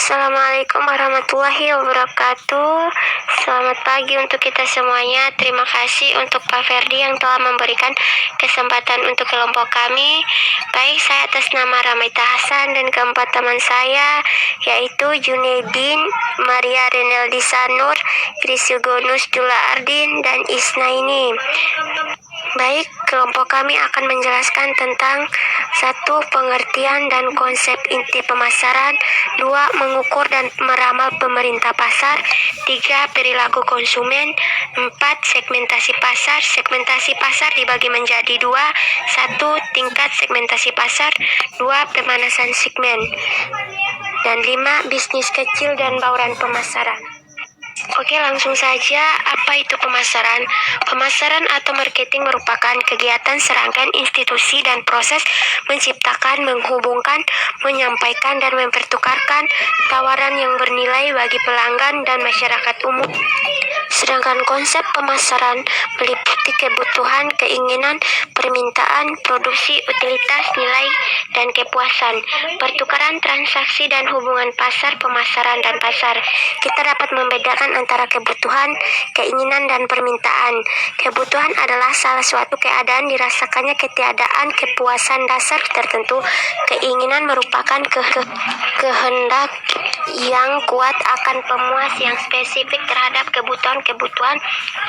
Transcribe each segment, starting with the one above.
Assalamualaikum warahmatullahi wabarakatuh. Selamat pagi untuk kita semuanya. Terima kasih untuk Pak Ferdi yang telah memberikan kesempatan untuk kelompok kami. Baik, saya atas nama Ramaita Hasan dan keempat teman saya, yaitu Junaidin, Maria Reneldi Sanur, Krisugonus Dula Ardin, dan Isnaini. Baik, kelompok kami akan menjelaskan tentang 1. Pengertian dan konsep inti pemasaran, 2. Mengukur dan meramal pemerintah pasar, 3. Perilaku konsumen, 4. Segmentasi pasar. Segmentasi pasar dibagi menjadi 2, 1. Tingkat segmentasi pasar, 2. Pemanasan segmen, dan 5. Bisnis kecil dan bauran pemasaran. Oke, langsung saja. Apa itu pemasaran? Pemasaran atau marketing merupakan kegiatan serangkaian institusi dan proses menciptakan, menghubungkan, menyampaikan, dan mempertukarkan tawaran yang bernilai bagi pelanggan dan masyarakat umum. Sedangkan konsep pemasaran meliputi kebutuhan, keinginan, permintaan, produksi, utilitas, nilai, dan kepuasan, pertukaran transaksi, dan hubungan pasar, pemasaran, dan pasar. Kita dapat membedakan antara kebutuhan, keinginan, dan permintaan. Kebutuhan adalah salah suatu keadaan dirasakannya ketiadaan kepuasan dasar tertentu. Keinginan merupakan kehendak yang kuat akan pemuas yang spesifik terhadap kebutuhan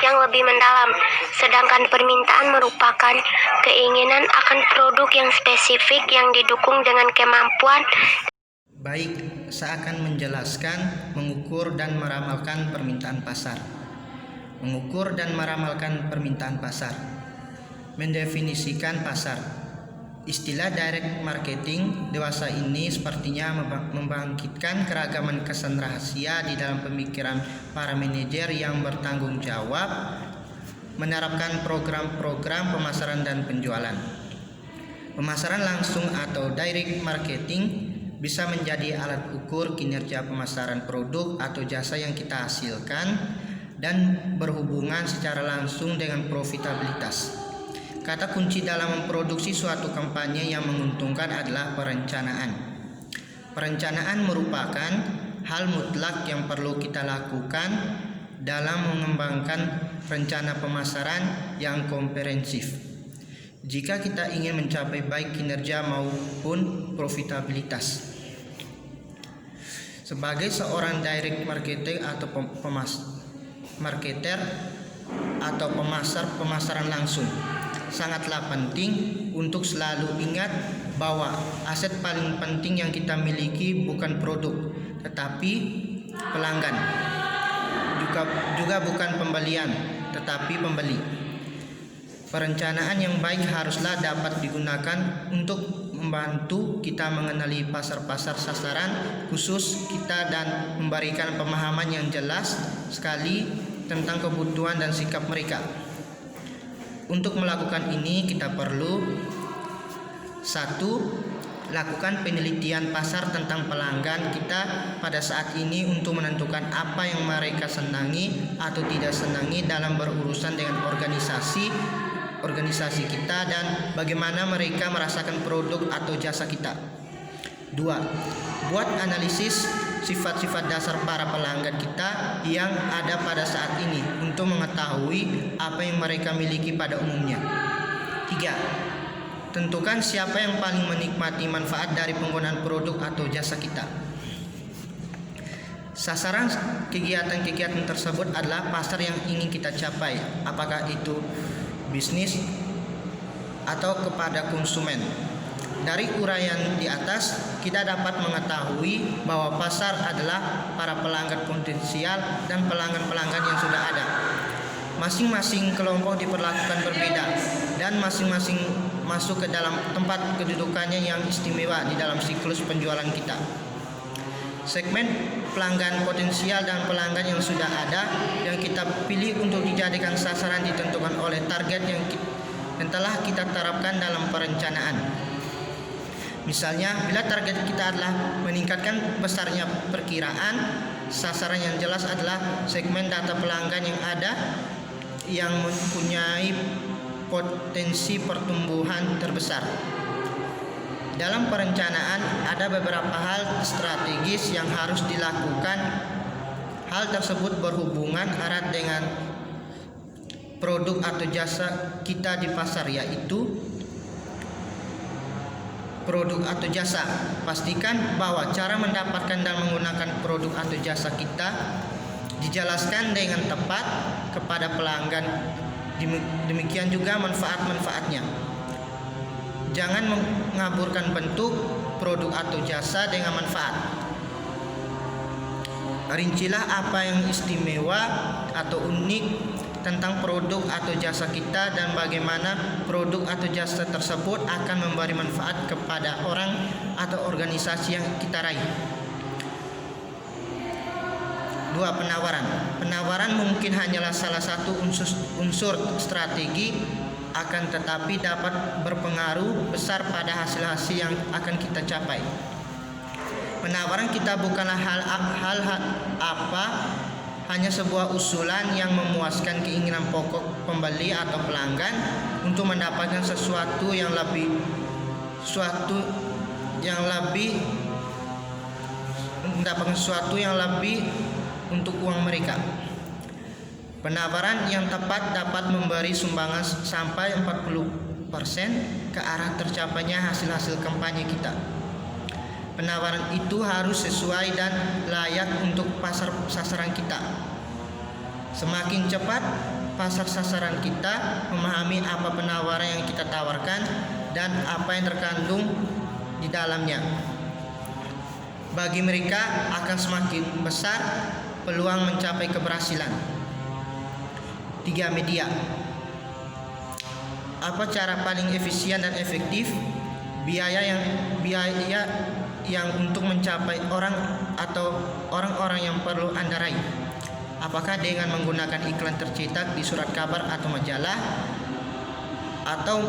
yang lebih mendalam. Sedangkan permintaan merupakan keinginan akan produk yang spesifik yang didukung dengan kemampuan. Baik, saya akan menjelaskan mengukur dan meramalkan permintaan pasar. Mengukur dan meramalkan permintaan pasar. Mendefinisikan pasar. Istilah direct marketing dewasa ini sepertinya membangkitkan keragaman kesan rahasia di dalam pemikiran para manajer yang bertanggung jawab menerapkan program-program pemasaran dan penjualan. Pemasaran langsung atau direct marketing bisa menjadi alat ukur kinerja pemasaran produk atau jasa yang kita hasilkan dan berhubungan secara langsung dengan profitabilitas. Kata kunci dalam memproduksi suatu kampanye yang menguntungkan adalah perencanaan. Perencanaan merupakan hal mutlak yang perlu kita lakukan dalam mengembangkan rencana pemasaran yang komprehensif. Jika kita ingin mencapai baik kinerja maupun profitabilitas. Sebagai seorang direct marketer atau marketer atau pemasaran langsung, sangatlah penting untuk selalu ingat bahwa aset paling penting yang kita miliki bukan produk, tetapi pelanggan. Juga bukan pembelian, tetapi pembeli. Perencanaan yang baik haruslah dapat digunakan untuk membantu kita mengenali pasar-pasar sasaran khusus kita dan memberikan pemahaman yang jelas sekali tentang kebutuhan dan sikap mereka. Untuk melakukan ini kita perlu 1. Lakukan penelitian pasar tentang pelanggan kita pada saat ini untuk menentukan apa yang mereka senangi atau tidak senangi dalam berurusan dengan organisasi kita dan bagaimana mereka merasakan produk atau jasa kita. 2. Buat analisis sifat-sifat dasar para pelanggan kita yang ada pada saat ini untuk mengetahui apa yang mereka miliki pada umumnya. 3. Tentukan siapa yang paling menikmati manfaat dari penggunaan produk atau jasa kita. Sasaran kegiatan-kegiatan tersebut adalah pasar yang ingin kita capai, apakah itu bisnis atau kepada konsumen. Dari uraian di atas, kita dapat mengetahui bahwa pasar adalah para pelanggan potensial dan pelanggan-pelanggan yang sudah ada. Masing-masing kelompok diperlakukan berbeda dan masing-masing masuk ke dalam tempat kedudukannya yang istimewa di dalam siklus penjualan kita. Segmen pelanggan potensial dan pelanggan yang sudah ada yang kita pilih untuk dijadikan sasaran ditentukan oleh target yang telah kita terapkan dalam perencanaan. Misalnya, bila target kita adalah meningkatkan besarnya perkiraan, sasaran yang jelas adalah segmen data pelanggan yang ada yang mempunyai potensi pertumbuhan terbesar. Dalam perencanaan ada beberapa hal strategis yang harus dilakukan. Hal tersebut berhubungan erat dengan produk atau jasa kita di pasar, yaitu produk atau jasa. Pastikan bahwa cara mendapatkan dan menggunakan produk atau jasa kita dijelaskan dengan tepat kepada pelanggan. Demikian juga manfaat-manfaatnya. Jangan mengaburkan bentuk produk atau jasa dengan manfaat. Rincilah apa yang istimewa atau unik tentang produk atau jasa kita dan bagaimana produk atau jasa tersebut akan memberi manfaat kepada orang atau organisasi yang kita raih. 2. Penawaran mungkin hanyalah salah satu unsur strategi, akan tetapi dapat berpengaruh besar pada hasil-hasil yang akan kita capai. Penawaran kita bukanlah hal hanya sebuah usulan yang memuaskan keinginan pokok pembeli atau pelanggan untuk mendapatkan sesuatu yang lebih untuk uang mereka. Penawaran yang tepat dapat memberi sumbangan sampai 40% ke arah tercapainya hasil-hasil kampanye kita. Penawaran itu harus sesuai dan layak untuk pasar sasaran kita. Semakin cepat pasar sasaran kita memahami apa penawaran yang kita tawarkan dan apa yang terkandung di dalamnya, bagi mereka akan semakin besar peluang mencapai keberhasilan. 3. Media. Apa cara paling efisien dan efektif? Biaya yang untuk mencapai orang-orang yang perlu Anda raih. Apakah dengan menggunakan iklan tercetak di surat kabar atau majalah, atau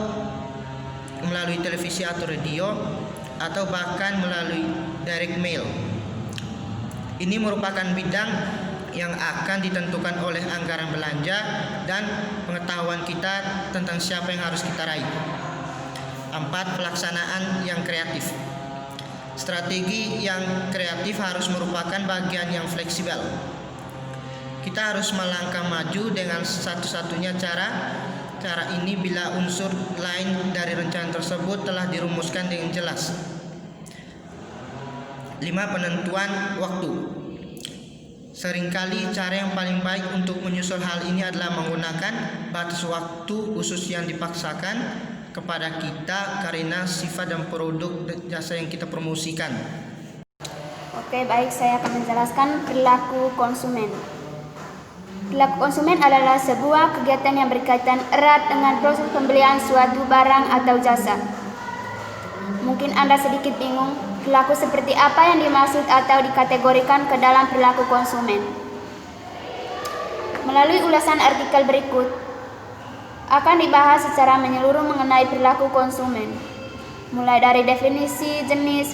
melalui televisi atau radio, atau bahkan melalui direct mail? Ini merupakan bidang yang akan ditentukan oleh anggaran belanja dan pengetahuan kita tentang siapa yang harus kita raih. 4. Pelaksanaan yang kreatif. Strategi yang kreatif harus merupakan bagian yang fleksibel. Kita harus melangkah maju dengan satu-satunya cara ini bila unsur lain dari rencana tersebut telah dirumuskan dengan jelas. 5. Penentuan waktu. Seringkali cara yang paling baik untuk menyusul hal ini adalah menggunakan batas waktu khusus yang dipaksakan kepada kita karena sifat dan produk dan jasa yang kita promosikan. Oke, baik, saya akan menjelaskan perilaku konsumen. Perilaku konsumen adalah sebuah kegiatan yang berkaitan erat dengan proses pembelian suatu barang atau jasa. Mungkin Anda sedikit bingung, perilaku seperti apa yang dimaksud atau dikategorikan ke dalam perilaku konsumen. Melalui ulasan artikel berikut, akan dibahas secara menyeluruh mengenai perilaku konsumen, mulai dari definisi, jenis,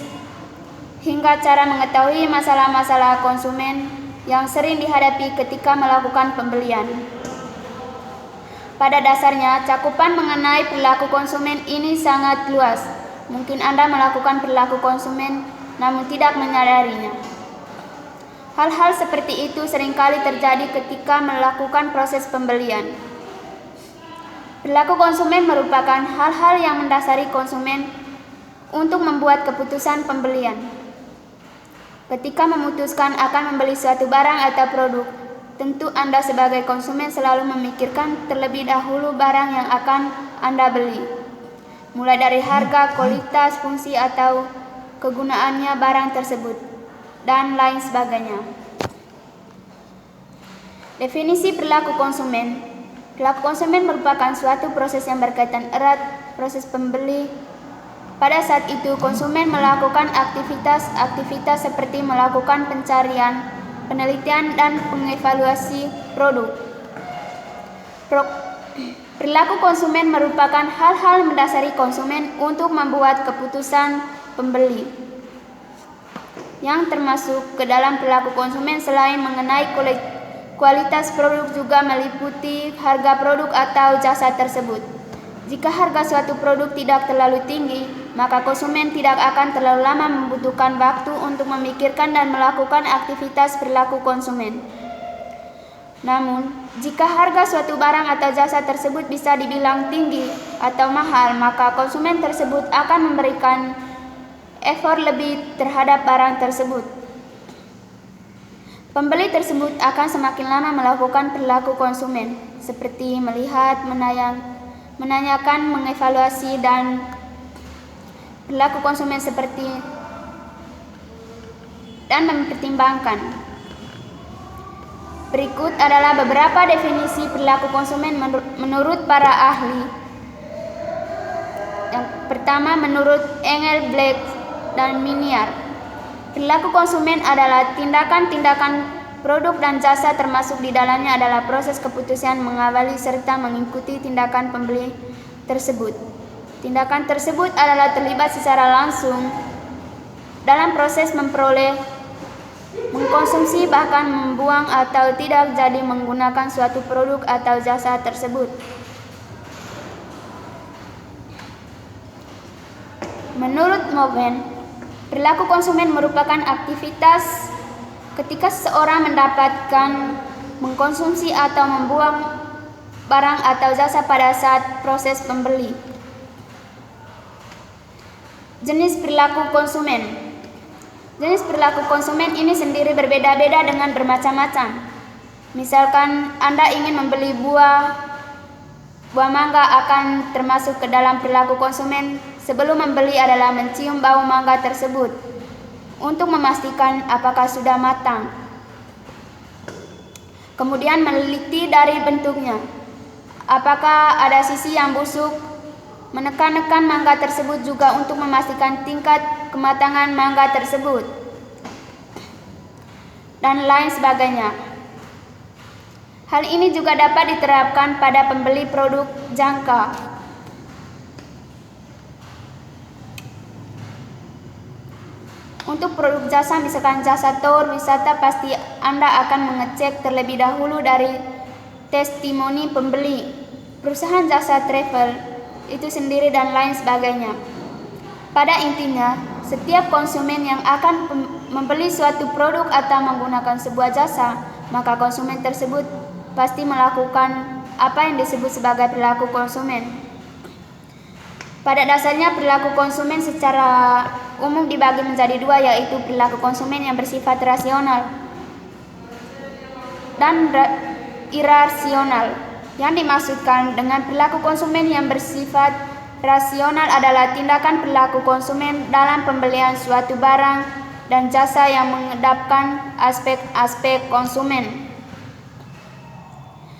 hingga cara mengetahui masalah-masalah konsumen yang sering dihadapi ketika melakukan pembelian. Pada dasarnya, cakupan mengenai perilaku konsumen ini sangat luas. Mungkin Anda melakukan perilaku konsumen namun tidak menyadarinya. Hal-hal seperti itu seringkali terjadi ketika melakukan proses pembelian. Perilaku konsumen merupakan hal-hal yang mendasari konsumen untuk membuat keputusan pembelian. Ketika memutuskan akan membeli suatu barang atau produk, tentu Anda sebagai konsumen selalu memikirkan terlebih dahulu barang yang akan Anda beli, mulai dari harga, kualitas, fungsi atau kegunaannya barang tersebut, dan lain sebagainya. Definisi perilaku konsumen. Perilaku konsumen merupakan suatu proses yang berkaitan erat proses pembeli. Pada saat itu, konsumen melakukan aktivitas seperti melakukan pencarian, penelitian, dan mengevaluasi produk. Perilaku konsumen merupakan hal-hal mendasari konsumen untuk membuat keputusan pembeli. Yang termasuk ke dalam perilaku konsumen selain mengenai kualitas produk juga meliputi harga produk atau jasa tersebut. Jika harga suatu produk tidak terlalu tinggi, maka konsumen tidak akan terlalu lama membutuhkan waktu untuk memikirkan dan melakukan aktivitas perilaku konsumen. Namun, jika harga suatu barang atau jasa tersebut bisa dibilang tinggi atau mahal, maka konsumen tersebut akan memberikan effort lebih terhadap barang tersebut. Pembeli tersebut akan semakin lama melakukan perilaku konsumen, seperti melihat, menanyakan, mengevaluasi, dan perilaku konsumen seperti dan mempertimbangkan. Berikut adalah beberapa definisi perilaku konsumen menurut para ahli. Yang pertama, menurut Engel, Black, dan Miniar, perilaku konsumen adalah tindakan-tindakan produk dan jasa termasuk di dalamnya adalah proses keputusan mengawali serta mengikuti tindakan pembeli tersebut. Tindakan tersebut adalah terlibat secara langsung dalam proses memperoleh, mengkonsumsi, bahkan membuang atau tidak jadi menggunakan suatu produk atau jasa tersebut. Menurut Moven, perilaku konsumen merupakan aktivitas ketika seseorang mendapatkan, mengkonsumsi atau membuang barang atau jasa pada saat proses pembeli. Jenis perilaku konsumen. Jenis perilaku konsumen ini sendiri berbeda-beda dengan bermacam-macam. Misalkan Anda ingin membeli buah mangga, akan termasuk ke dalam perilaku konsumen sebelum membeli adalah mencium bau mangga tersebut untuk memastikan apakah sudah matang. Kemudian meneliti dari bentuknya, apakah ada sisi yang busuk. Menekan-nekan mangga tersebut juga untuk memastikan tingkat kematangan mangga tersebut, dan lain sebagainya. Hal ini juga dapat diterapkan pada pembeli produk jangka. Untuk produk jasa, misalkan jasa tour wisata, pasti Anda akan mengecek terlebih dahulu dari testimoni pembeli, perusahaan jasa travel itu sendiri, dan lain sebagainya. Pada intinya, setiap konsumen yang akan membeli suatu produk atau menggunakan sebuah jasa, maka konsumen tersebut pasti melakukan apa yang disebut sebagai perilaku konsumen. Pada dasarnya, perilaku konsumen secara umum dibagi menjadi dua, yaitu perilaku konsumen yang bersifat rasional dan irasional. Yang dimaksudkan dengan perilaku konsumen yang bersifat rasional adalah tindakan perilaku konsumen dalam pembelian suatu barang dan jasa yang mengedepankan aspek-aspek konsumen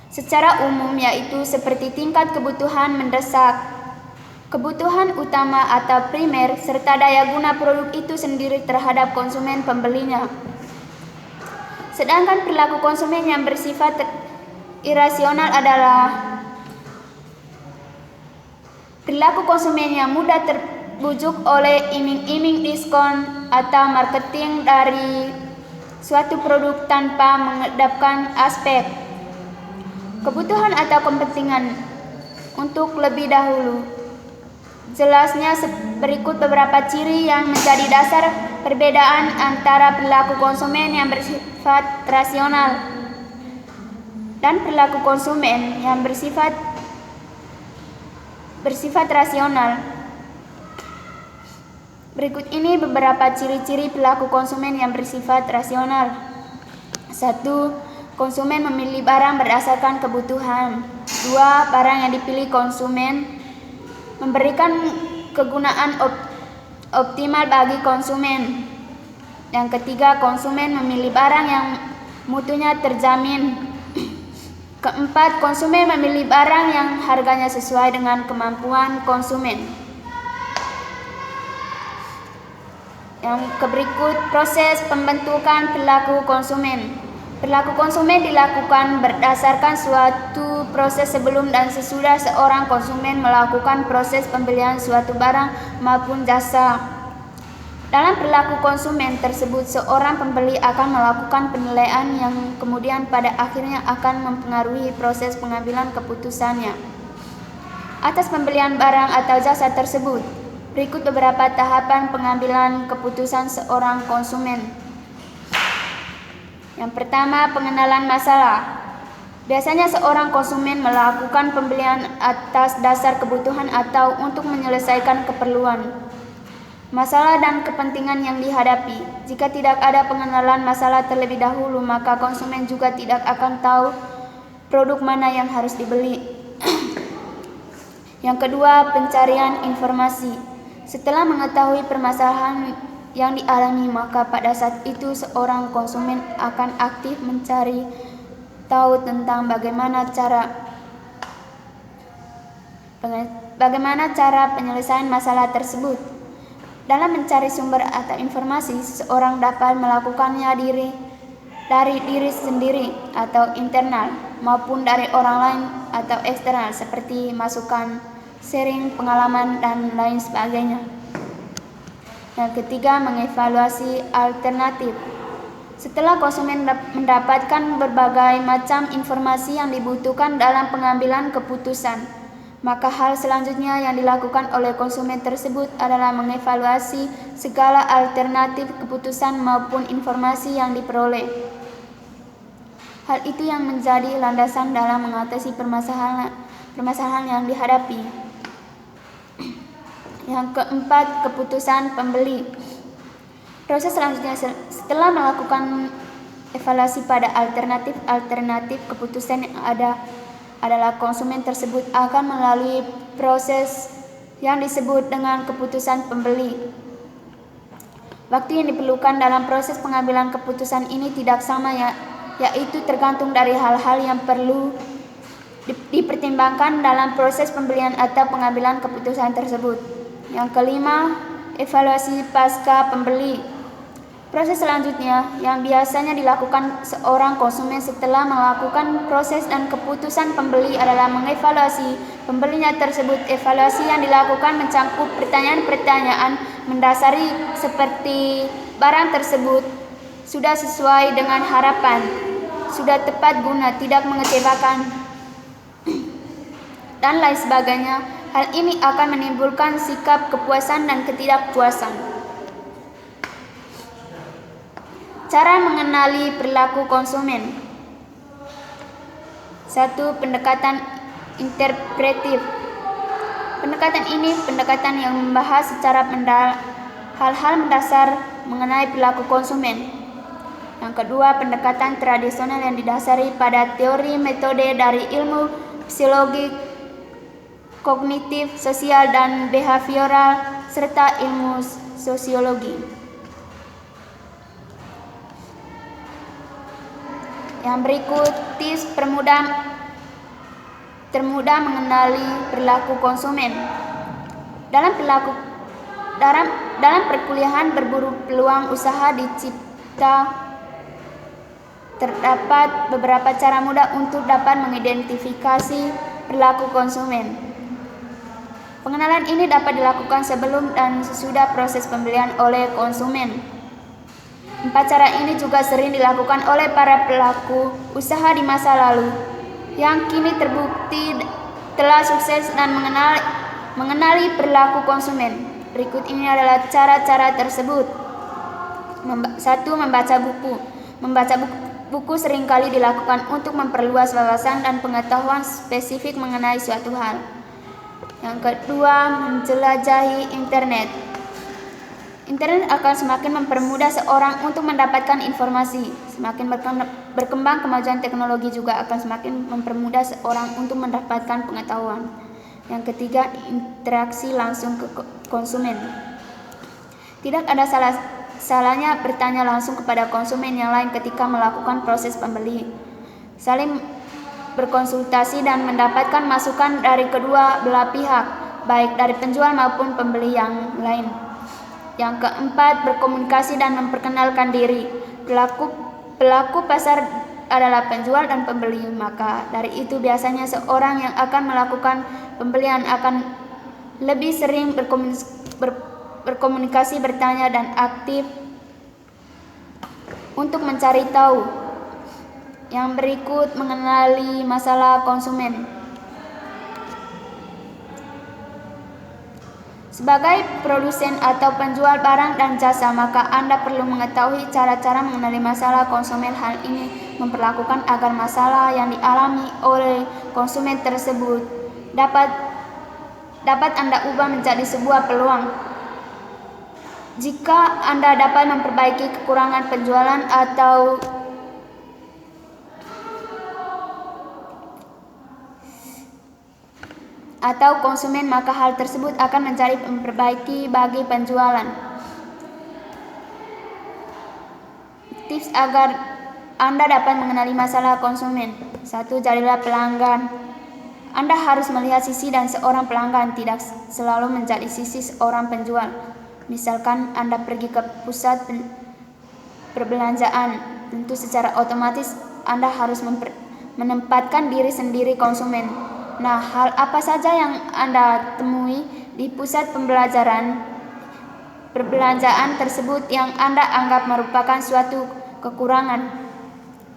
secara umum, yaitu seperti tingkat kebutuhan mendesak, kebutuhan utama atau primer, serta daya guna produk itu sendiri terhadap konsumen pembelinya. Sedangkan perilaku konsumen yang bersifat irasional adalah perilaku konsumen yang mudah terbujuk oleh iming-iming diskon atau marketing dari suatu produk tanpa mengedepankan aspek kebutuhan atau kepentingan untuk lebih dahulu. Jelasnya berikut beberapa ciri yang menjadi dasar perbedaan antara perilaku konsumen yang bersifat rasional dan perilaku konsumen yang bersifat rasional. Berikut ini beberapa ciri-ciri perilaku konsumen yang bersifat rasional. 1. Konsumen memilih barang berdasarkan kebutuhan. 2. Barang yang dipilih konsumen memberikan kegunaan optimal bagi konsumen. Yang ketiga, konsumen memilih barang yang mutunya terjamin. Keempat, konsumen memilih barang yang harganya sesuai dengan kemampuan konsumen. Yang berikut, proses pembentukan perilaku konsumen. Perilaku konsumen dilakukan berdasarkan suatu proses sebelum dan sesudah seorang konsumen melakukan proses pembelian suatu barang maupun jasa. Dalam perilaku konsumen tersebut, seorang pembeli akan melakukan penilaian yang kemudian pada akhirnya akan mempengaruhi proses pengambilan keputusannya atas pembelian barang atau jasa tersebut. Berikut beberapa tahapan pengambilan keputusan seorang konsumen. Yang pertama, pengenalan masalah. Biasanya seorang konsumen melakukan pembelian atas dasar kebutuhan atau untuk menyelesaikan keperluan, masalah dan kepentingan yang dihadapi. Jika tidak ada pengenalan masalah terlebih dahulu, maka konsumen juga tidak akan tahu produk mana yang harus dibeli. Yang kedua, pencarian informasi. Setelah mengetahui permasalahan yang dialami, maka pada saat itu seorang konsumen akan aktif mencari tahu tentang bagaimana cara penyelesaian masalah tersebut. Dalam mencari sumber atau informasi, seseorang dapat melakukannya dari diri sendiri atau internal maupun dari orang lain atau eksternal seperti masukan, sharing pengalaman dan lain sebagainya. Yang ketiga, mengevaluasi alternatif. Setelah konsumen mendapatkan berbagai macam informasi yang dibutuhkan dalam pengambilan keputusan, maka hal selanjutnya yang dilakukan oleh konsumen tersebut adalah mengevaluasi segala alternatif keputusan maupun informasi yang diperoleh. Hal itu yang menjadi landasan dalam mengatasi permasalahan yang dihadapi. Yang keempat, keputusan pembeli. Proses selanjutnya setelah melakukan evaluasi pada alternatif keputusan yang ada adalah konsumen tersebut akan melalui proses yang disebut dengan keputusan pembeli. Waktu yang diperlukan dalam proses pengambilan keputusan ini tidak sama, yaitu tergantung dari hal-hal yang perlu dipertimbangkan dalam proses pembelian atau pengambilan keputusan tersebut. Yang kelima, evaluasi pasca pembeli. Proses selanjutnya yang biasanya dilakukan seorang konsumen setelah melakukan proses dan keputusan pembeli adalah mengevaluasi pembelinya tersebut. Evaluasi yang dilakukan mencakup pertanyaan-pertanyaan mendasari seperti barang tersebut sudah sesuai dengan harapan, sudah tepat guna, tidak mengecewakan, dan lain sebagainya. Hal ini akan menimbulkan sikap kepuasan dan ketidakpuasan. Cara mengenali perilaku konsumen. 1. Pendekatan interpretif. Pendekatan ini pendekatan yang membahas secara hal-hal mendasar mengenai perilaku konsumen. Yang kedua, pendekatan tradisional yang didasari pada teori metode dari ilmu psikologi, kognitif, sosial, dan behavioral, serta ilmu sosiologi. Yang berikut tips termudah mengenali perilaku konsumen. Dalam perkuliahan berburu peluang usaha dicipta, terdapat beberapa cara mudah untuk dapat mengidentifikasi perilaku konsumen. Pengenalan ini dapat dilakukan sebelum dan sesudah proses pembelian oleh konsumen. 4 cara ini juga sering dilakukan oleh para pelaku usaha di masa lalu yang kini terbukti telah sukses dan mengenali perilaku konsumen. Berikut ini adalah cara-cara tersebut. 1. Membaca buku. Membaca buku seringkali dilakukan untuk memperluas wawasan dan pengetahuan spesifik mengenai suatu hal. Yang kedua, menjelajahi internet. Internet akan semakin mempermudah seorang untuk mendapatkan informasi. Semakin berkembang kemajuan teknologi juga akan semakin mempermudah seorang untuk mendapatkan pengetahuan. Yang ketiga, interaksi langsung ke konsumen. Tidak ada salahnya bertanya langsung kepada konsumen yang lain ketika melakukan proses pembeli. Saling berkonsultasi dan mendapatkan masukan dari kedua belah pihak, baik dari penjual maupun pembeli yang lain. Yang keempat, berkomunikasi dan memperkenalkan diri. Pelaku pasar adalah penjual dan pembeli, maka dari itu biasanya seorang yang akan melakukan pembelian akan lebih sering berkomunikasi, bertanya, dan aktif untuk mencari tahu. Yang berikut, mengenali masalah konsumen. Sebagai produsen atau penjual barang dan jasa, maka Anda perlu mengetahui cara-cara mengenali masalah konsumen. Hal ini memperlakukan agar masalah yang dialami oleh konsumen tersebut dapat Anda ubah menjadi sebuah peluang. Jika Anda dapat memperbaiki kekurangan penjualan atau konsumen, maka hal tersebut akan menjadi memperbaiki bagi penjualan. Tips agar Anda dapat mengenali masalah konsumen. 1. Jadilah pelanggan. Anda harus melihat sisi dan seorang pelanggan, tidak selalu menjadi sisi seorang penjual. Misalkan Anda pergi ke pusat perbelanjaan, tentu secara otomatis Anda harus menempatkan diri sendiri konsumen. Nah, hal apa saja yang Anda temui di pusat perbelanjaan tersebut yang Anda anggap merupakan suatu kekurangan?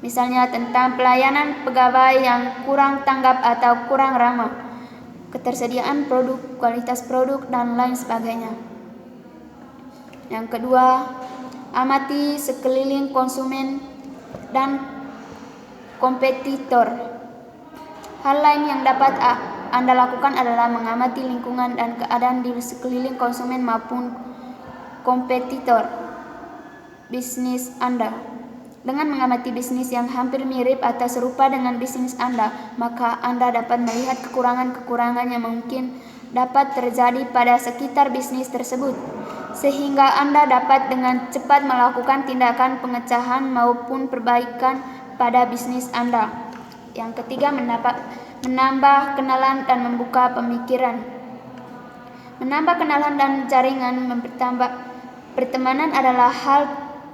Misalnya tentang pelayanan pegawai yang kurang tanggap atau kurang ramah, ketersediaan produk, kualitas produk, dan lain sebagainya. Yang kedua, amati sekeliling konsumen dan kompetitor. Hal lain yang dapat Anda lakukan adalah mengamati lingkungan dan keadaan di sekeliling konsumen maupun kompetitor bisnis Anda. Dengan mengamati bisnis yang hampir mirip atau serupa dengan bisnis Anda, maka Anda dapat melihat kekurangan-kekurangan yang mungkin dapat terjadi pada sekitar bisnis tersebut, sehingga Anda dapat dengan cepat melakukan tindakan pengecahan maupun perbaikan pada bisnis Anda. Yang ketiga, menambah kenalan dan membuka pemikiran. Menambah kenalan dan jaringan pertemanan adalah hal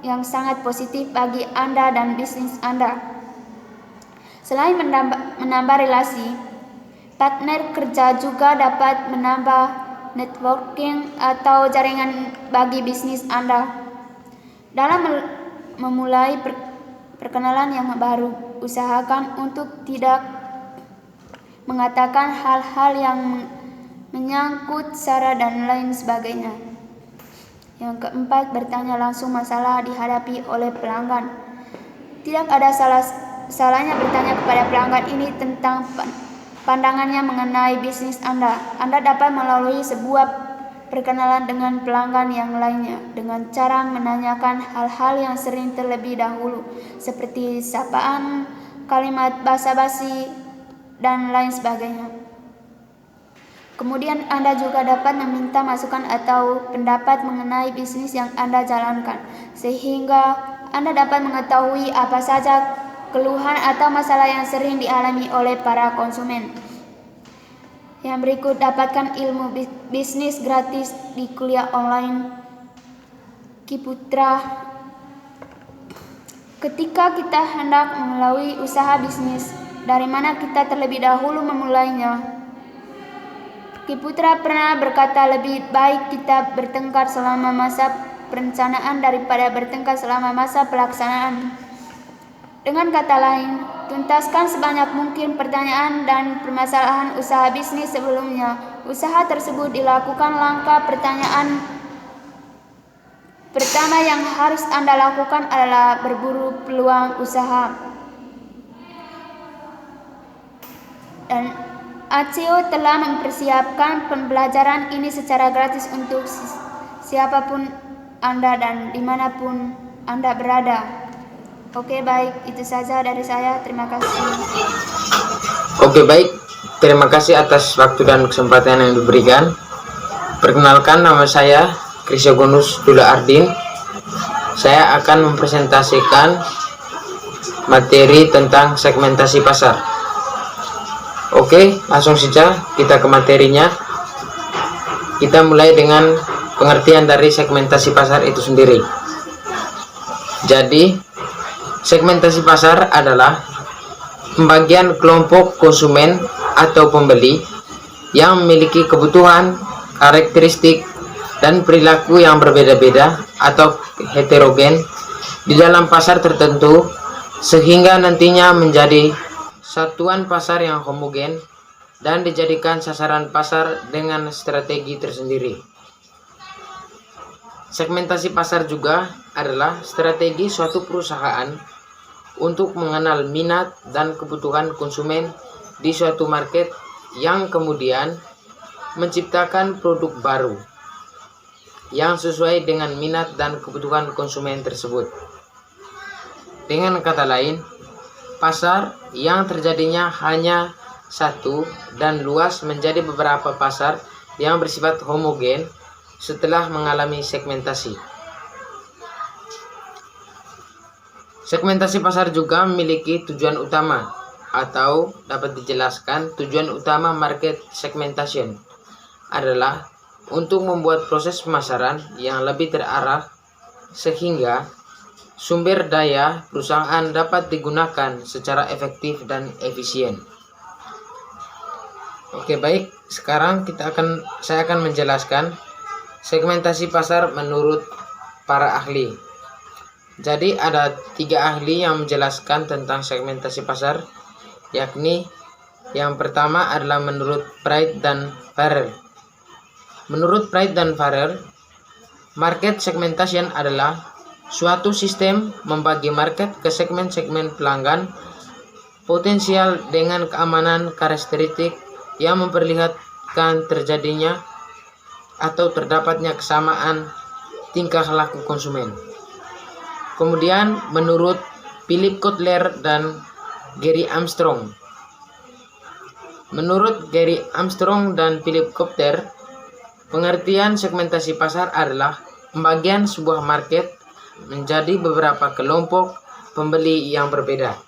yang sangat positif bagi Anda dan bisnis Anda. Selain menambah relasi, partner kerja juga dapat menambah networking atau jaringan bagi bisnis Anda. Dalam memulai perkenalan yang baru, usahakan untuk tidak mengatakan hal-hal yang menyangkut sara dan lain sebagainya. Yang keempat, bertanya langsung masalah dihadapi oleh pelanggan. Tidak ada salahnya bertanya kepada pelanggan ini tentang pandangannya mengenai bisnis Anda. Anda dapat melalui sebuah perkenalan dengan pelanggan yang lainnya dengan cara menanyakan hal-hal yang sering terlebih dahulu, seperti sapaan, kalimat basa-basi, dan lain sebagainya. Kemudian Anda juga dapat meminta masukan atau pendapat mengenai bisnis yang Anda jalankan, sehingga Anda dapat mengetahui apa saja keluhan atau masalah yang sering dialami oleh para konsumen. Yang berikut, dapatkan ilmu bisnis gratis di kuliah online Kiputra. Ketika kita hendak melalui usaha bisnis, dari mana kita terlebih dahulu memulainya? Kiputra pernah berkata, lebih baik kita bertengkar selama masa perencanaan daripada bertengkar selama masa pelaksanaan. Dengan kata lain, tuntaskan sebanyak mungkin pertanyaan dan permasalahan usaha bisnis sebelumnya. Usaha tersebut dilakukan. Langkah pertanyaan pertama yang harus Anda lakukan adalah berburu peluang usaha. Dan ACO telah mempersiapkan pembelajaran ini secara gratis untuk siapapun Anda dan dimanapun Anda berada. Oke, baik, itu saja dari saya. Terima kasih. Oke, baik. Terima kasih atas waktu dan kesempatan yang diberikan. Perkenalkan, nama saya Krisiogonus Dula Ardin. Saya akan mempresentasikan materi tentang segmentasi pasar. Oke, langsung saja kita ke materinya. Kita mulai dengan pengertian dari segmentasi pasar itu sendiri. Jadi, segmentasi pasar adalah pembagian kelompok konsumen atau pembeli yang memiliki kebutuhan, karakteristik, dan perilaku yang berbeda-beda atau heterogen di dalam pasar tertentu, sehingga nantinya menjadi satuan pasar yang homogen dan dijadikan sasaran pasar dengan strategi tersendiri. Segmentasi pasar juga adalah strategi suatu perusahaan untuk mengenal minat dan kebutuhan konsumen di suatu market yang kemudian menciptakan produk baru yang sesuai dengan minat dan kebutuhan konsumen tersebut. Dengan kata lain, pasar yang terjadinya hanya satu dan luas menjadi beberapa pasar yang bersifat homogen setelah mengalami segmentasi. Segmentasi pasar juga memiliki tujuan utama, atau dapat dijelaskan tujuan utama market segmentation adalah untuk membuat proses pemasaran yang lebih terarah sehingga sumber daya perusahaan dapat digunakan secara efektif dan efisien. Oke, baik, sekarang saya akan menjelaskan segmentasi pasar menurut para ahli. Jadi ada 3 ahli yang menjelaskan tentang segmentasi pasar, yakni yang pertama adalah menurut Bright dan Farrer. Menurut Bright dan Farrer, market segmentation adalah suatu sistem membagi market ke segmen-segmen pelanggan potensial dengan keamanan karakteristik yang memperlihatkan terjadinya atau terdapatnya kesamaan tingkah laku konsumen. Kemudian menurut Philip Kotler dan Gary Armstrong. Menurut Gary Armstrong dan Philip Kotler, pengertian segmentasi pasar adalah pembagian sebuah market menjadi beberapa kelompok pembeli yang berbeda.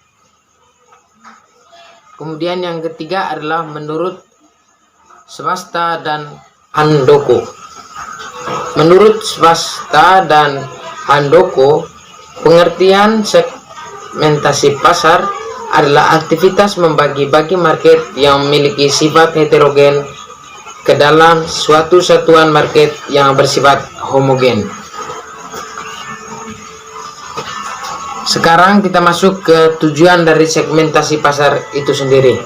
Kemudian yang ketiga adalah menurut Swasta dan Handoko. Menurut Swasta dan Handoko, pengertian segmentasi pasar adalah aktivitas membagi-bagi market yang memiliki sifat heterogen ke dalam suatu satuan market yang bersifat homogen. Sekarang kita masuk ke tujuan dari segmentasi pasar itu sendiri.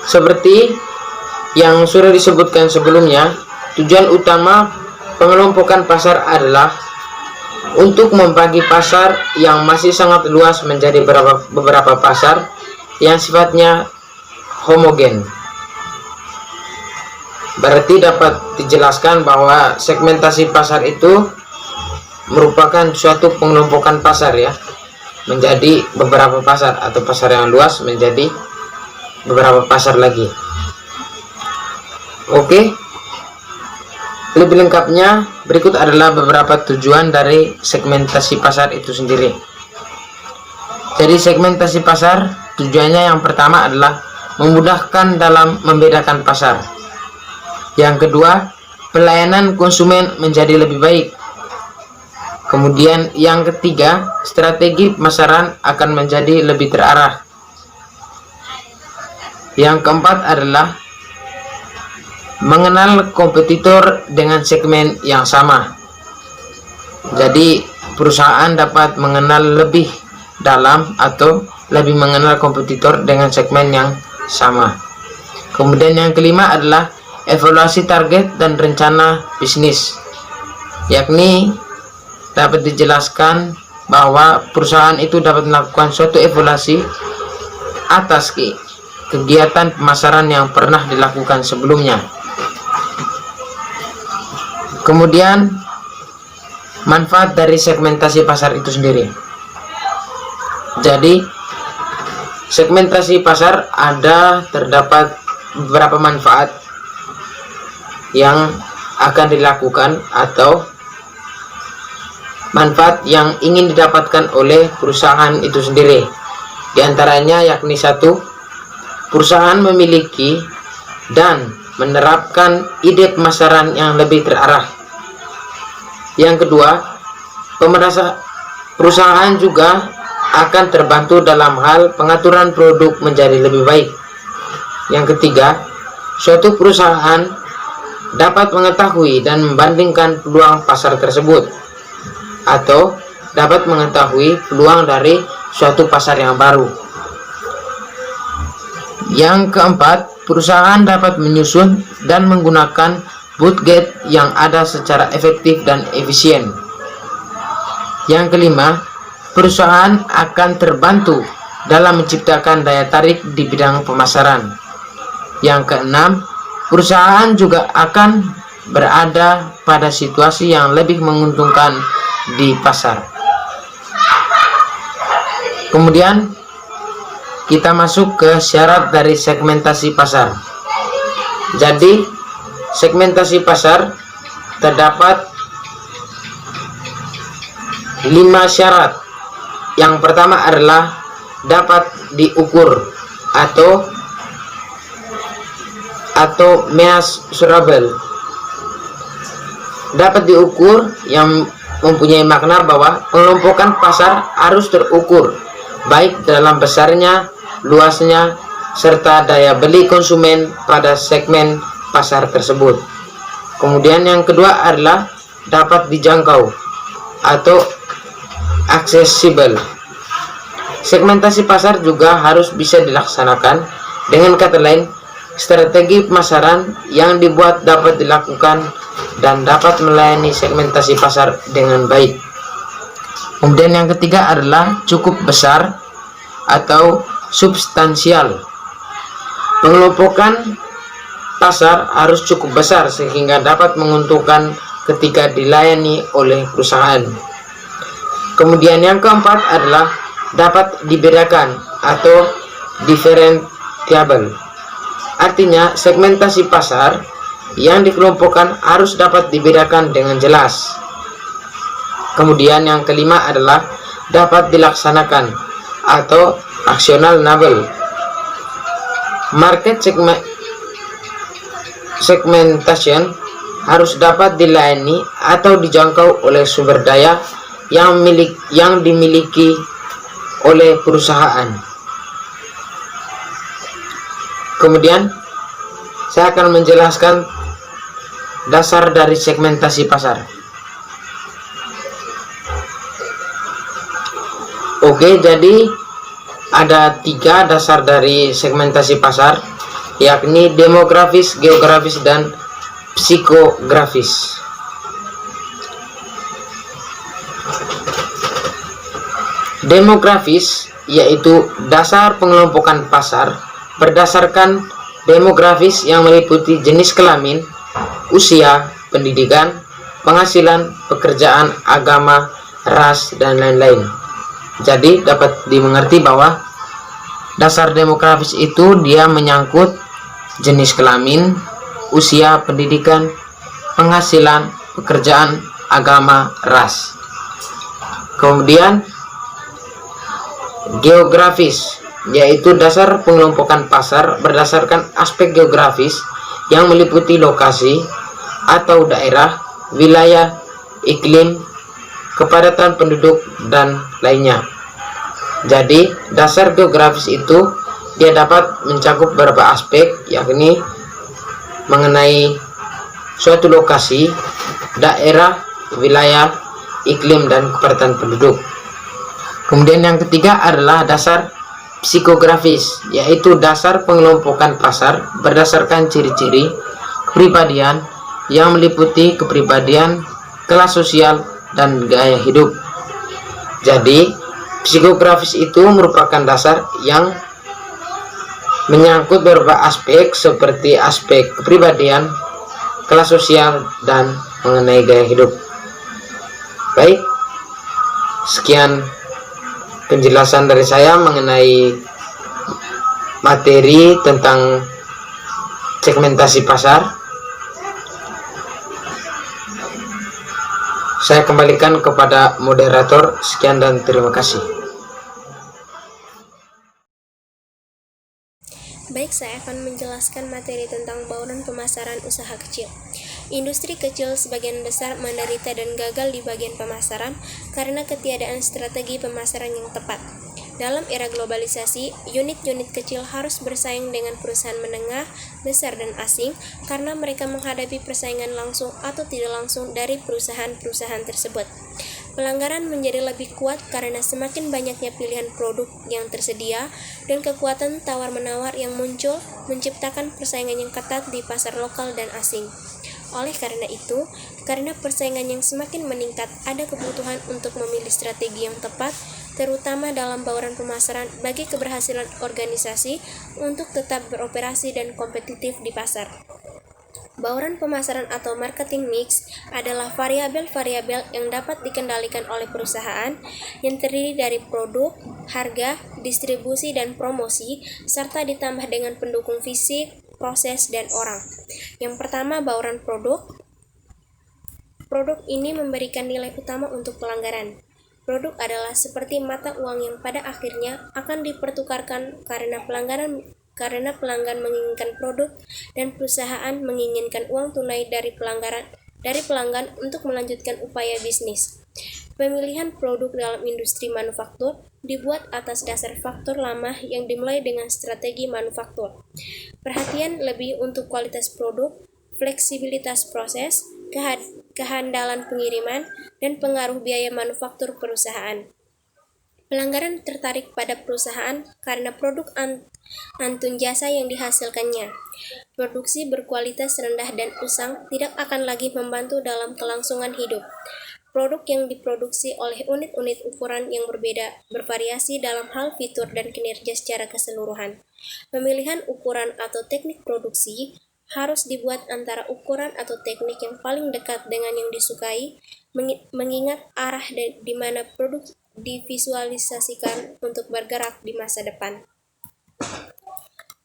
Seperti yang sudah disebutkan sebelumnya, tujuan utama pengelompokan pasar adalah untuk membagi pasar yang masih sangat luas menjadi beberapa pasar yang sifatnya homogen. Berarti dapat dijelaskan bahwa segmentasi pasar itu merupakan suatu pengelompokan pasar ya, menjadi beberapa pasar atau pasar yang luas menjadi beberapa pasar lagi. Oke, lebih lengkapnya berikut adalah beberapa tujuan dari segmentasi pasar itu sendiri. Jadi segmentasi pasar tujuannya yang pertama adalah memudahkan dalam membedakan pasar. Yang kedua, pelayanan konsumen menjadi lebih baik. Kemudian yang ketiga, strategi pemasaran akan menjadi lebih terarah. Yang keempat adalah mengenal kompetitor dengan segmen yang sama. Jadi perusahaan dapat mengenal lebih dalam atau lebih mengenal kompetitor dengan segmen yang sama. Kemudian yang kelima adalah evaluasi target dan rencana bisnis, yakni dapat dijelaskan bahwa perusahaan itu dapat melakukan suatu evaluasi atas kegiatan pemasaran yang pernah dilakukan sebelumnya. Kemudian manfaat dari segmentasi pasar itu sendiri. Jadi segmentasi pasar terdapat beberapa manfaat yang akan dilakukan atau manfaat yang ingin didapatkan oleh perusahaan itu sendiri. Di antaranya yakni 1, perusahaan memiliki dan menerapkan ide pemasaran yang lebih terarah. Yang kedua, perusahaan juga akan terbantu dalam hal pengaturan produk menjadi lebih baik. Yang ketiga, suatu perusahaan dapat mengetahui dan membandingkan peluang pasar tersebut, atau dapat mengetahui peluang dari suatu pasar yang baru. Yang keempat, perusahaan dapat menyusun dan menggunakan budget yang ada secara efektif dan efisien. Yang kelima, perusahaan akan terbantu dalam menciptakan daya tarik di bidang pemasaran. Yang keenam, perusahaan juga akan berada pada situasi yang lebih menguntungkan di pasar. Kemudian kita masuk ke syarat dari segmentasi pasar. Jadi, segmentasi pasar terdapat 5 syarat. Yang pertama adalah dapat diukur atau measurable. Dapat diukur yang mempunyai makna bahwa pengelompokan pasar harus terukur, baik dalam besarnya, luasnya, serta daya beli konsumen pada segmen pasar tersebut. Kemudian yang kedua adalah dapat dijangkau atau accessible. Segmentasi pasar juga harus bisa dilaksanakan. Dengan kata lain, strategi pemasaran yang dibuat dapat dilakukan dan dapat melayani segmentasi pasar dengan baik. Kemudian yang ketiga adalah cukup besar atau substansial. Pengelompokan pasar harus cukup besar sehingga dapat menguntungkan ketika dilayani oleh perusahaan. Kemudian yang keempat adalah dapat dibedakan atau differentiable. Artinya segmentasi pasar yang dikelompokkan harus dapat dibedakan dengan jelas. Kemudian yang kelima adalah dapat dilaksanakan atau actionable. Market segmentation harus dapat dilayani atau dijangkau oleh sumber daya yang dimiliki oleh perusahaan. Kemudian saya akan menjelaskan dasar dari segmentasi pasar. Oke, jadi ada 3 dasar dari segmentasi pasar, yakni demografis, geografis, dan psikografis. Demografis yaitu dasar pengelompokan pasar berdasarkan demografis yang meliputi jenis kelamin, usia, pendidikan, penghasilan, pekerjaan, agama, ras, dan lain-lain. Jadi dapat dimengerti bahwa dasar demografis itu dia menyangkut jenis kelamin, usia, pendidikan, penghasilan, pekerjaan, agama, ras. Kemudian geografis yaitu dasar pengelompokan pasar berdasarkan aspek geografis yang meliputi lokasi atau daerah, wilayah, iklim, kepadatan penduduk, dan lainnya. Jadi dasar geografis itu dia dapat mencakup beberapa aspek, yakni mengenai suatu lokasi, daerah, wilayah, iklim, dan kepadatan penduduk. Kemudian yang ketiga adalah dasar psikografis, yaitu dasar pengelompokan pasar berdasarkan ciri-ciri kepribadian yang meliputi kepribadian, kelas sosial, dan gaya hidup. Jadi psikografis itu merupakan dasar yang menyangkut beberapa aspek seperti aspek kepribadian, kelas sosial, dan mengenai gaya hidup. Baik, sekian penjelasan dari saya mengenai materi tentang segmentasi pasar. Saya kembalikan kepada moderator. Sekian dan terima kasih. Baik, saya akan menjelaskan materi tentang bauran pemasaran usaha kecil. Industri kecil sebagian besar menderita dan gagal di bagian pemasaran karena ketiadaan strategi pemasaran yang tepat. Dalam era globalisasi, unit-unit kecil harus bersaing dengan perusahaan menengah, besar, dan asing karena mereka menghadapi persaingan langsung atau tidak langsung dari perusahaan-perusahaan tersebut. Pelanggaran menjadi lebih kuat karena semakin banyaknya pilihan produk yang tersedia dan kekuatan tawar-menawar yang muncul menciptakan persaingan yang ketat di pasar lokal dan asing. Oleh karena itu, karena persaingan yang semakin meningkat, ada kebutuhan untuk memilih strategi yang tepat, terutama dalam bauran pemasaran bagi keberhasilan organisasi untuk tetap beroperasi dan kompetitif di pasar. Bauran pemasaran atau marketing mix adalah variabel-variabel yang dapat dikendalikan oleh perusahaan yang terdiri dari produk, harga, distribusi, dan promosi, serta ditambah dengan pendukung fisik, proses, dan orang. Yang pertama, bauran produk. Produk ini memberikan nilai utama untuk pelanggaran. Produk adalah seperti mata uang yang pada akhirnya akan dipertukarkan karena pelanggan menginginkan produk dan perusahaan menginginkan uang tunai dari pelanggan untuk melanjutkan upaya bisnis. Pemilihan produk dalam industri manufaktur dibuat atas dasar faktor lama yang dimulai dengan strategi manufaktur. Perhatian lebih untuk kualitas produk, fleksibilitas proses, kehandalan pengiriman, dan pengaruh biaya manufaktur perusahaan. Pelanggan tertarik pada perusahaan karena produk antun jasa yang dihasilkannya. Produksi berkualitas rendah dan usang tidak akan lagi membantu dalam kelangsungan hidup. Produk yang diproduksi oleh unit-unit ukuran yang berbeda bervariasi dalam hal fitur dan kinerja secara keseluruhan. Pemilihan ukuran atau teknik produksi harus dibuat antara ukuran atau teknik yang paling dekat dengan yang disukai, mengingat arah di mana produk divisualisasikan untuk bergerak di masa depan.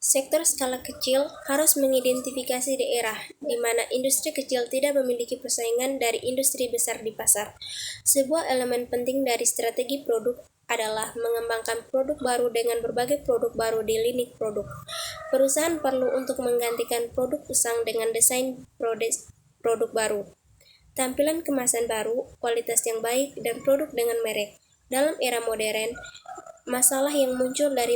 Sektor skala kecil harus mengidentifikasi daerah di mana industri kecil tidak memiliki persaingan dari industri besar di pasar. Sebuah elemen penting dari strategi produk adalah mengembangkan produk baru dengan berbagai produk baru di lini produk. Perusahaan perlu untuk menggantikan produk usang dengan desain produk baru, tampilan kemasan baru, kualitas yang baik, dan produk dengan merek. Dalam era modern, masalah yang muncul dari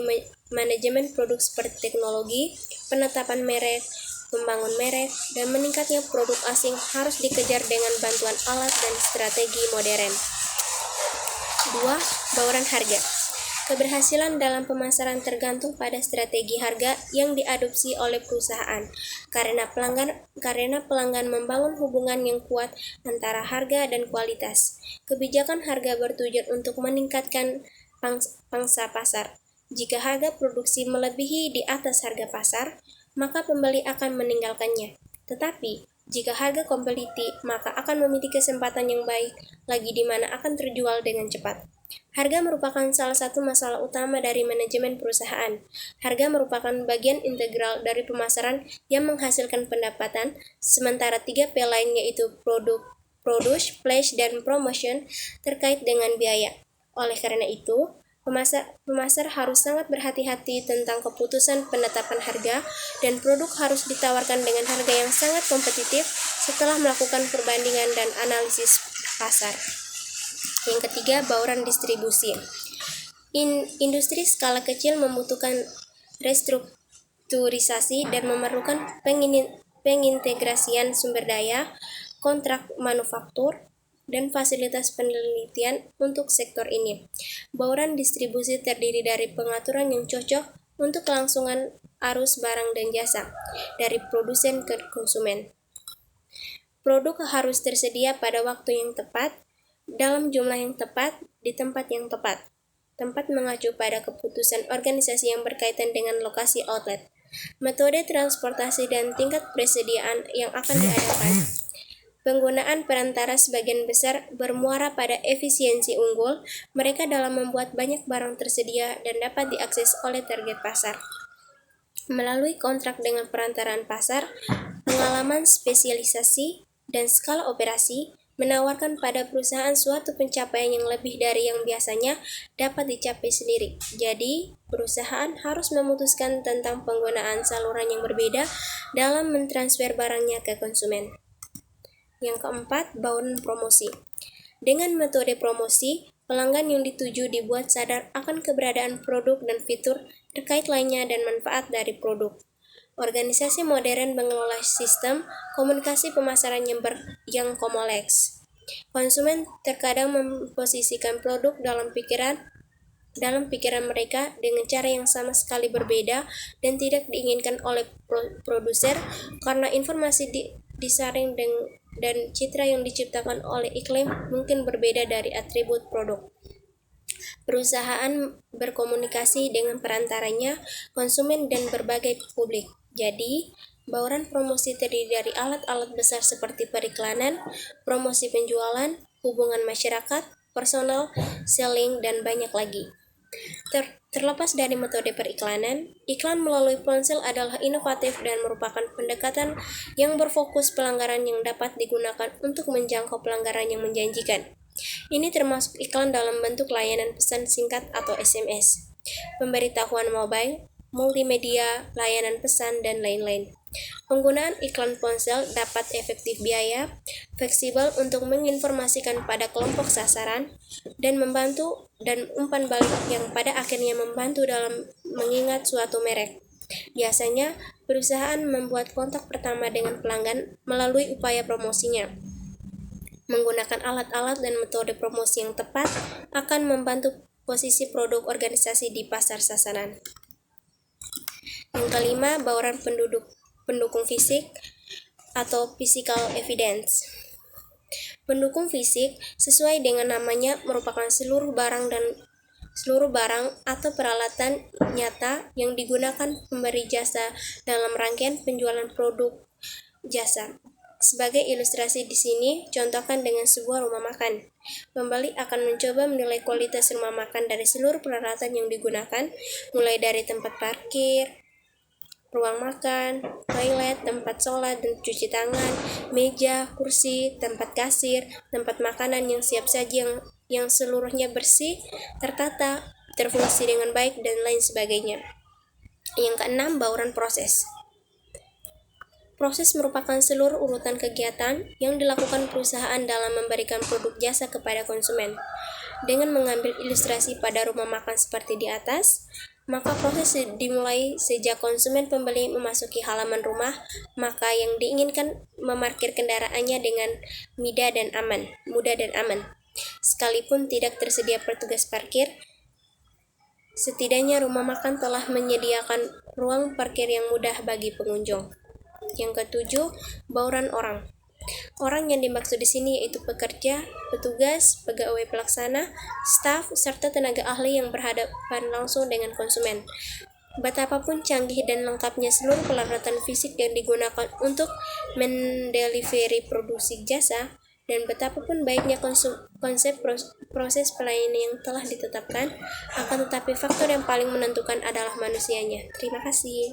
manajemen produk seperti teknologi, penetapan merek, membangun merek, dan meningkatnya produk asing harus dikejar dengan bantuan alat dan strategi modern. 2. Bauran harga. Keberhasilan dalam pemasaran tergantung pada strategi harga yang diadopsi oleh perusahaan, karena pelanggan membangun hubungan yang kuat antara harga dan kualitas. Kebijakan harga bertujuan untuk meningkatkan pangsa pasar. Jika harga produksi melebihi di atas harga pasar, maka pembeli akan meninggalkannya. Tetapi, jika harga kompetitif, maka akan memiliki kesempatan yang baik lagi di mana akan terjual dengan cepat. Harga merupakan salah satu masalah utama dari manajemen perusahaan. Harga merupakan bagian integral dari pemasaran yang menghasilkan pendapatan, sementara 3P lain yaitu produce, place, dan promotion terkait dengan biaya. Oleh karena itu, pemasar harus sangat berhati-hati tentang keputusan penetapan harga, dan produk harus ditawarkan dengan harga yang sangat kompetitif setelah melakukan perbandingan dan analisis pasar. Yang ketiga, bauran distribusi. Industri skala kecil membutuhkan restrukturisasi dan memerlukan pengintegrasian sumber daya, kontrak manufaktur, dan fasilitas penelitian untuk sektor ini. Bauran distribusi terdiri dari pengaturan yang cocok untuk kelangsungan arus barang dan jasa dari produsen ke konsumen. Produk harus tersedia pada waktu yang tepat, dalam jumlah yang tepat, di tempat yang tepat. Tempat mengacu pada keputusan organisasi yang berkaitan dengan lokasi outlet, metode transportasi, dan tingkat persediaan yang akan diadakan. Penggunaan perantara sebagian besar bermuara pada efisiensi unggul mereka dalam membuat banyak barang tersedia dan dapat diakses oleh target pasar. Melalui kontrak dengan perantaraan pasar, pengalaman spesialisasi, dan skala operasi, menawarkan pada perusahaan suatu pencapaian yang lebih dari yang biasanya dapat dicapai sendiri. Jadi, perusahaan harus memutuskan tentang penggunaan saluran yang berbeda dalam mentransfer barangnya ke konsumen. Yang keempat, bauran promosi. Dengan metode promosi, pelanggan yang dituju dibuat sadar akan keberadaan produk dan fitur terkait lainnya dan manfaat dari produk. Organisasi modern mengelola sistem komunikasi pemasaran yang kompleks. Konsumen terkadang memposisikan produk dalam pikiran mereka dengan cara yang sama sekali berbeda dan tidak diinginkan oleh produser karena informasi disaring dan citra yang diciptakan oleh iklan mungkin berbeda dari atribut produk. Perusahaan berkomunikasi dengan perantaranya, konsumen, dan berbagai publik. Jadi, bauran promosi terdiri dari alat-alat besar seperti periklanan, promosi penjualan, hubungan masyarakat, personal, selling, dan banyak lagi. Terlepas dari metode periklanan, iklan melalui ponsel adalah inovatif dan merupakan pendekatan yang berfokus pelanggaran yang dapat digunakan untuk menjangkau pelanggaran yang menjanjikan. Ini termasuk iklan dalam bentuk layanan pesan singkat atau SMS, pemberitahuan mobile, multimedia, layanan pesan, dan lain-lain. Penggunaan iklan ponsel dapat efektif biaya, fleksibel untuk menginformasikan pada kelompok sasaran, dan umpan balik yang pada akhirnya membantu dalam mengingat suatu merek. Biasanya, perusahaan membuat kontak pertama dengan pelanggan melalui upaya promosinya. Menggunakan alat-alat dan metode promosi yang tepat akan membantu posisi produk organisasi di pasar sasaran. Yang kelima, bauran pendukung fisik atau physical evidence. Pendukung fisik, sesuai dengan namanya, merupakan seluruh barang atau peralatan nyata yang digunakan pemberi jasa dalam rangkaian penjualan produk jasa. Sebagai ilustrasi di sini, contohkan dengan sebuah rumah makan. Pembeli akan mencoba menilai kualitas rumah makan dari seluruh peralatan yang digunakan, mulai dari tempat parkir, ruang makan, toilet, tempat sholat dan cuci tangan, meja, kursi, tempat kasir, tempat makanan yang siap saji yang seluruhnya bersih, tertata, terfungsi dengan baik, dan lain sebagainya. Yang keenam, bauran proses. Proses merupakan seluruh urutan kegiatan yang dilakukan perusahaan dalam memberikan produk jasa kepada konsumen. Dengan mengambil ilustrasi pada rumah makan seperti di atas, maka proses dimulai sejak konsumen pembeli memasuki halaman rumah, maka yang diinginkan memarkir kendaraannya dengan mudah dan aman. Sekalipun tidak tersedia petugas parkir, setidaknya rumah makan telah menyediakan ruang parkir yang mudah bagi pengunjung. Yang ketujuh, bauran orang. Orang yang dimaksud di sini yaitu pekerja, petugas, pegawai pelaksana, staf, serta tenaga ahli yang berhadapan langsung dengan konsumen. Betapapun canggih dan lengkapnya seluruh peralatan fisik yang digunakan untuk mendelivery produksi jasa, dan betapapun baiknya konsep proses pelayanan yang telah ditetapkan, akan tetapi faktor yang paling menentukan adalah manusianya. Terima kasih.